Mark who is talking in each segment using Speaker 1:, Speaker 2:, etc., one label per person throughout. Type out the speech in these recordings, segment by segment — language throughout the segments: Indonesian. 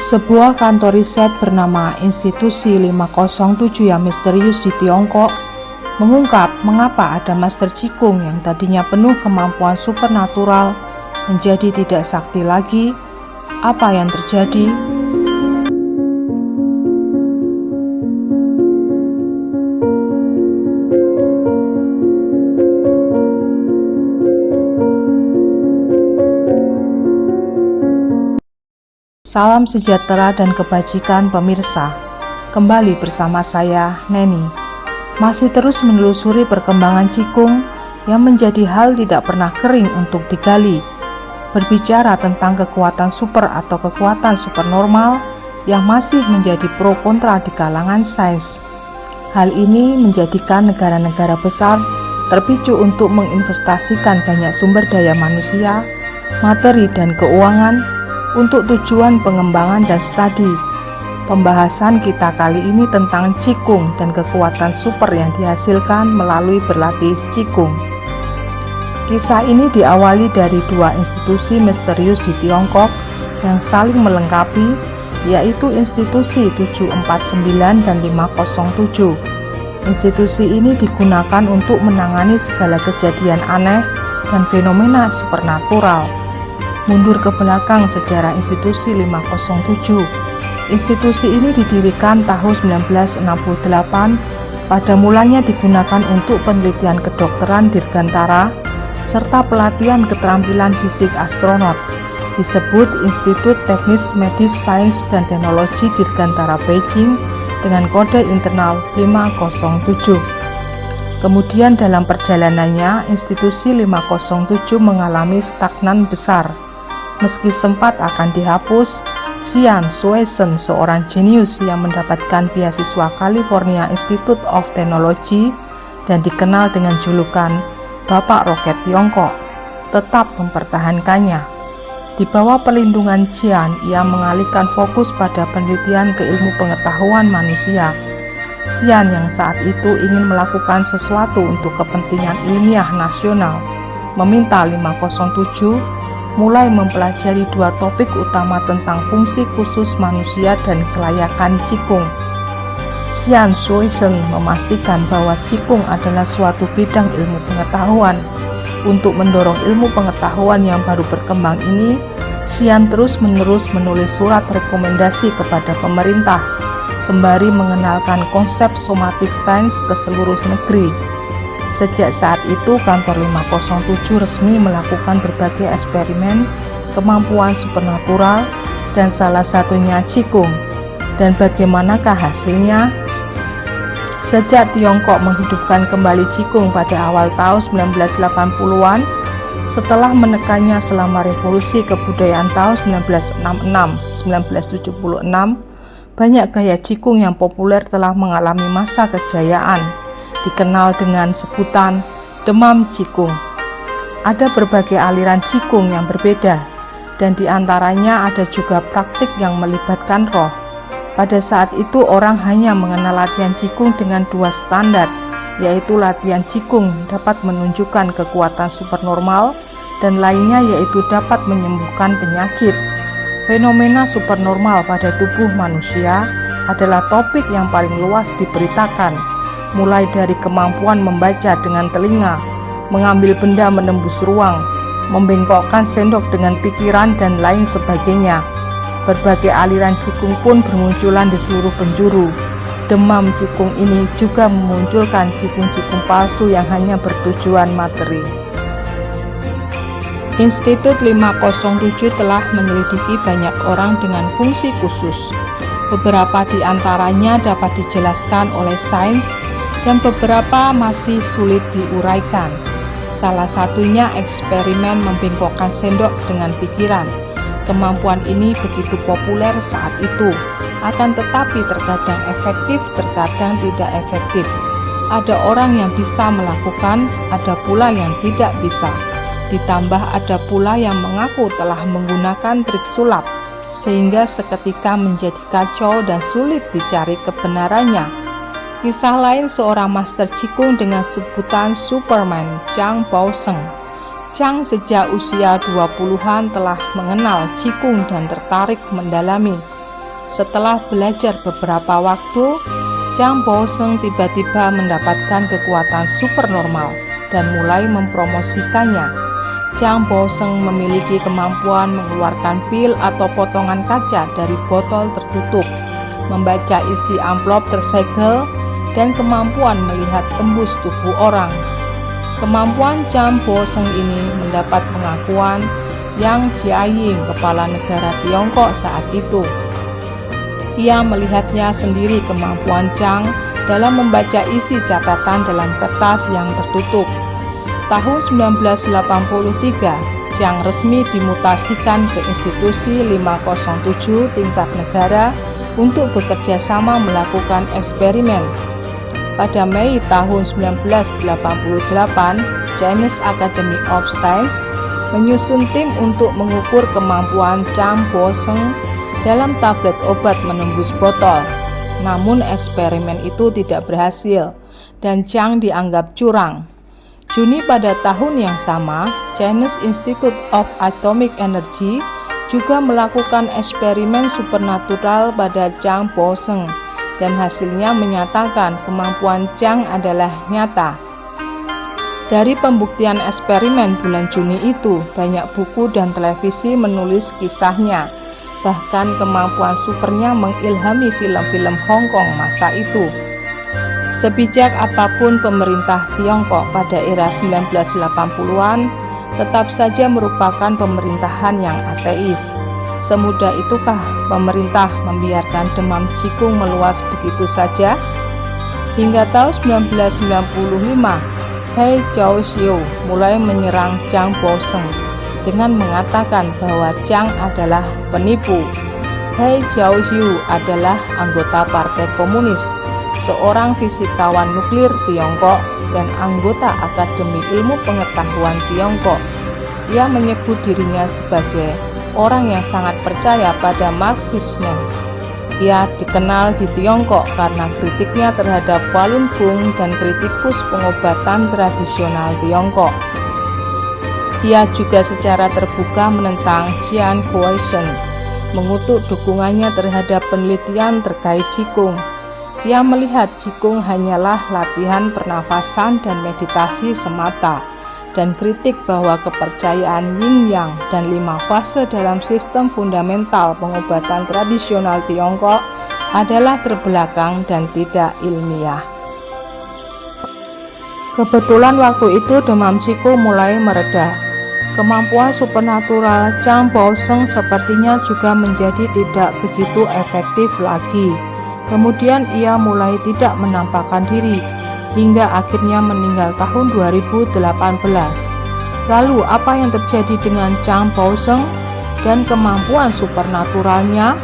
Speaker 1: Sebuah kantor riset bernama Institusi 507 yang misterius di Tiongkok mengungkap mengapa ada Master Qigong yang tadinya penuh kemampuan supernatural menjadi tidak sakti lagi. Apa yang terjadi? Salam sejahtera dan kebajikan pemirsa. Kembali bersama saya, Neni. Masih terus menelusuri perkembangan Qigong yang menjadi hal tidak pernah kering untuk digali. Berbicara tentang kekuatan super atau kekuatan supernormal yang masih menjadi pro kontra di kalangan sains. Hal ini menjadikan negara-negara besar terpicu untuk menginvestasikan banyak sumber daya manusia, materi dan keuangan untuk tujuan pengembangan dan studi. Pembahasan kita kali ini tentang Qigong dan kekuatan super yang dihasilkan melalui berlatih Qigong. Kisah ini diawali dari dua institusi misterius di Tiongkok yang saling melengkapi, yaitu Institusi 749 dan 507. Institusi ini digunakan untuk menangani segala kejadian aneh dan fenomena supernatural. Mundur ke belakang sejarah Institusi 507. Institusi ini didirikan tahun 1968. Pada mulanya digunakan untuk penelitian kedokteran dirgantara serta pelatihan keterampilan fisik astronot. Disebut Institut Teknis Medis Sains dan Teknologi Dirgantara Beijing dengan kode internal 507. Kemudian dalam perjalanannya, Institusi 507 mengalami stagnan besar. Meski sempat akan dihapus, Xian Shuizhen, seorang jenius yang mendapatkan beasiswa California Institute of Technology dan dikenal dengan julukan Bapak Roket Tiongkok, tetap mempertahankannya. Di bawah perlindungan Xian, ia mengalihkan fokus pada penelitian ke ilmu pengetahuan manusia. Xian yang saat itu ingin melakukan sesuatu untuk kepentingan ilmiah nasional, meminta 507 mulai mempelajari dua topik utama tentang fungsi khusus manusia dan kelayakan Qigong. Xian Shuizhen memastikan bahwa Qigong adalah suatu bidang ilmu pengetahuan. Untuk mendorong ilmu pengetahuan yang baru berkembang ini, Xian terus-menerus menulis surat rekomendasi kepada pemerintah, sembari mengenalkan konsep somatic science ke seluruh negeri. Sejak saat itu, kantor 507 resmi melakukan berbagai eksperimen kemampuan supernatural dan salah satunya Qigong. Dan bagaimanakah hasilnya? Sejak Tiongkok menghidupkan kembali Qigong pada awal tahun 1980-an, setelah menekannya selama revolusi kebudayaan tahun 1966-1976, banyak gaya Qigong yang populer telah mengalami masa kejayaan, dikenal dengan sebutan demam Qigong. Ada berbagai aliran Qigong yang berbeda, dan diantaranya ada juga praktik yang melibatkan roh. Pada saat itu orang hanya mengenal latihan Qigong dengan dua standar, yaitu latihan Qigong dapat menunjukkan kekuatan supernormal dan lainnya yaitu dapat menyembuhkan penyakit. Fenomena supernormal pada tubuh manusia adalah topik yang paling luas diberitakan, mulai dari kemampuan membaca dengan telinga, mengambil benda menembus ruang, membengkokkan sendok dengan pikiran, dan lain sebagainya. Berbagai aliran Qigong pun bermunculan di seluruh penjuru. Demam Qigong ini juga memunculkan Qigong-Qigong palsu yang hanya bertujuan materi. Institut 507 telah menyelidiki banyak orang dengan fungsi khusus. Beberapa di antaranya dapat dijelaskan oleh sains, dan beberapa masih sulit diuraikan. Salah satunya eksperimen membengkokkan sendok dengan pikiran. Kemampuan ini begitu populer saat itu, akan tetapi terkadang efektif, terkadang tidak efektif. Ada orang yang bisa melakukan, ada pula yang tidak bisa. Ditambah ada pula yang mengaku telah menggunakan trik sulap, sehingga seketika menjadi kacau dan sulit dicari kebenarannya. Kisah lain seorang Master Qigong dengan sebutan Superman, Zhang Baosheng. Zhang sejak usia 20-an telah mengenal Qigong dan tertarik mendalami. Setelah belajar beberapa waktu, Chang Bo-seng tiba-tiba mendapatkan kekuatan supernormal dan mulai mempromosikannya. Chang Bo-seng memiliki kemampuan mengeluarkan pil atau potongan kaca dari botol tertutup, membaca isi amplop tersegel, dan kemampuan melihat tembus tubuh orang. Kemampuan Chang Bo-seng ini mendapat pengakuan Yang Jiaying, kepala negara Tiongkok saat itu. Ia melihatnya sendiri kemampuan Chang dalam membaca isi catatan dalam kertas yang tertutup. Tahun 1983, Chang resmi dimutasikan ke institusi 507 tingkat negara untuk bekerja sama melakukan eksperimen. Pada Mei tahun 1988, Chinese Academy of Science menyusun tim untuk mengukur kemampuan Chang Bo-seng dalam tablet obat menembus botol. Namun eksperimen itu tidak berhasil dan Chang dianggap curang. Juni pada tahun yang sama, Chinese Institute of Atomic Energy juga melakukan eksperimen supernatural pada Chang Bo-seng dan hasilnya menyatakan kemampuan Chang adalah nyata. Dari pembuktian eksperimen bulan Juni itu, banyak buku dan televisi menulis kisahnya. Bahkan kemampuan supernya mengilhami film-film Hong Kong masa itu. Sebijak apapun pemerintah Tiongkok pada era 1980-an, tetap saja merupakan pemerintahan yang ateis. Semudah itukah pemerintah membiarkan demam jikung meluas begitu saja? Hingga tahun 1995, He Zhaoxiu mulai menyerang Chang Bo-seng dengan mengatakan bahwa Chang adalah penipu. He Zhaoxiu adalah anggota Partai Komunis, seorang fisikawan nuklir Tiongkok dan anggota Akademi Ilmu Pengetahuan Tiongkok. Ia menyebut dirinya sebagai orang yang sangat percaya pada Marxisme. Ia dikenal di Tiongkok karena kritiknya terhadap Falun Gong dan kritikus pengobatan tradisional Tiongkok. Ia juga secara terbuka menentang Jian Guosheng, mengutuk dukungannya terhadap penelitian terkait Qigong. Ia melihat Qigong hanyalah latihan pernafasan dan meditasi semata, dan kritik bahwa kepercayaan Yin Yang dan 5 fase dalam sistem fundamental pengobatan tradisional Tiongkok adalah terbelakang dan tidak ilmiah. Kebetulan waktu itu demam Qigong mulai mereda. Kemampuan supernatural Chang Bo-seng sepertinya juga menjadi tidak begitu efektif lagi. Kemudian ia mulai tidak menampakkan diri, hingga akhirnya meninggal tahun 2018. Lalu apa yang terjadi dengan Chang Bo-seng dan kemampuan supernaturalnya?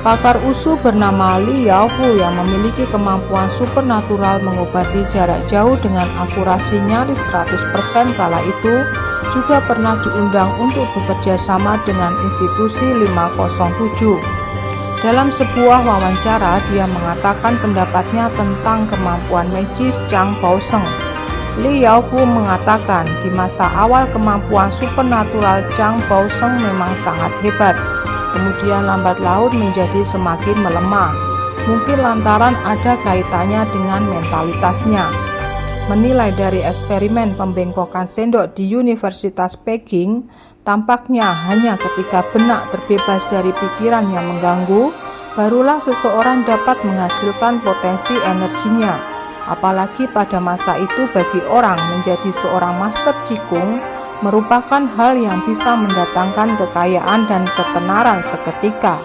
Speaker 1: Pakar USU bernama Li Yaofu yang memiliki kemampuan supernatural mengobati jarak jauh dengan akurasi nyaris 100% kala itu juga pernah diundang untuk bekerja sama dengan institusi 507. Dalam sebuah wawancara, dia mengatakan pendapatnya tentang kemampuan magis Chang Bo-seng. Li Yaofu mengatakan di masa awal kemampuan supernatural Chang Bo-seng memang sangat hebat. Kemudian lambat laun menjadi semakin melemah, mungkin lantaran ada kaitannya dengan mentalitasnya. Menilai dari eksperimen pembengkokan sendok di Universitas Peking, tampaknya hanya ketika benak terbebas dari pikiran yang mengganggu, barulah seseorang dapat menghasilkan potensi energinya. Apalagi pada masa itu bagi orang menjadi seorang master Qigong merupakan hal yang bisa mendatangkan kekayaan dan ketenaran seketika.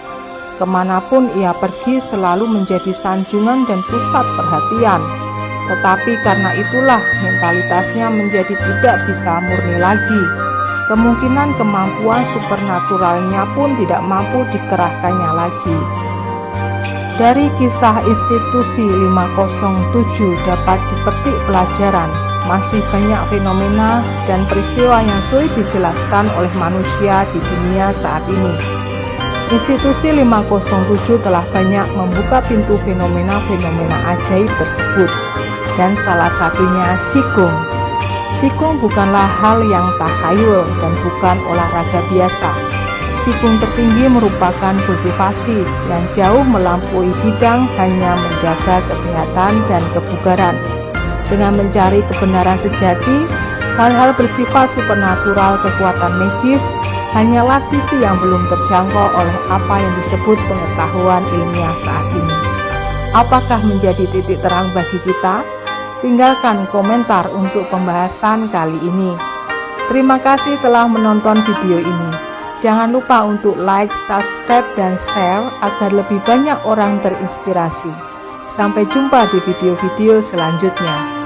Speaker 1: Kemanapun ia pergi selalu menjadi sanjungan dan pusat perhatian. Tetapi karena itulah mentalitasnya menjadi tidak bisa murni lagi. Kemungkinan kemampuan supernaturalnya pun tidak mampu dikerahkannya lagi. Dari kisah institusi 507 dapat dipetik pelajaran. Masih banyak fenomena dan peristiwa yang sulit dijelaskan oleh manusia di dunia saat ini. Institusi 507 telah banyak membuka pintu fenomena-fenomena ajaib tersebut, dan salah satunya Qigong. Qigong bukanlah hal yang takhayul dan bukan olahraga biasa. cikung tertinggi merupakan kultivasi yang jauh melampaui bidang hanya menjaga kesehatan dan kebugaran. Dengan mencari kebenaran sejati, hal-hal bersifat supernatural, kekuatan magis, hanyalah sisi yang belum terjangkau oleh apa yang disebut pengetahuan ilmiah saat ini. Apakah menjadi titik terang bagi kita? Tinggalkan komentar untuk pembahasan kali ini. Terima kasih telah menonton video ini. Jangan lupa untuk like, subscribe, dan share agar lebih banyak orang terinspirasi. Sampai jumpa di video-video selanjutnya.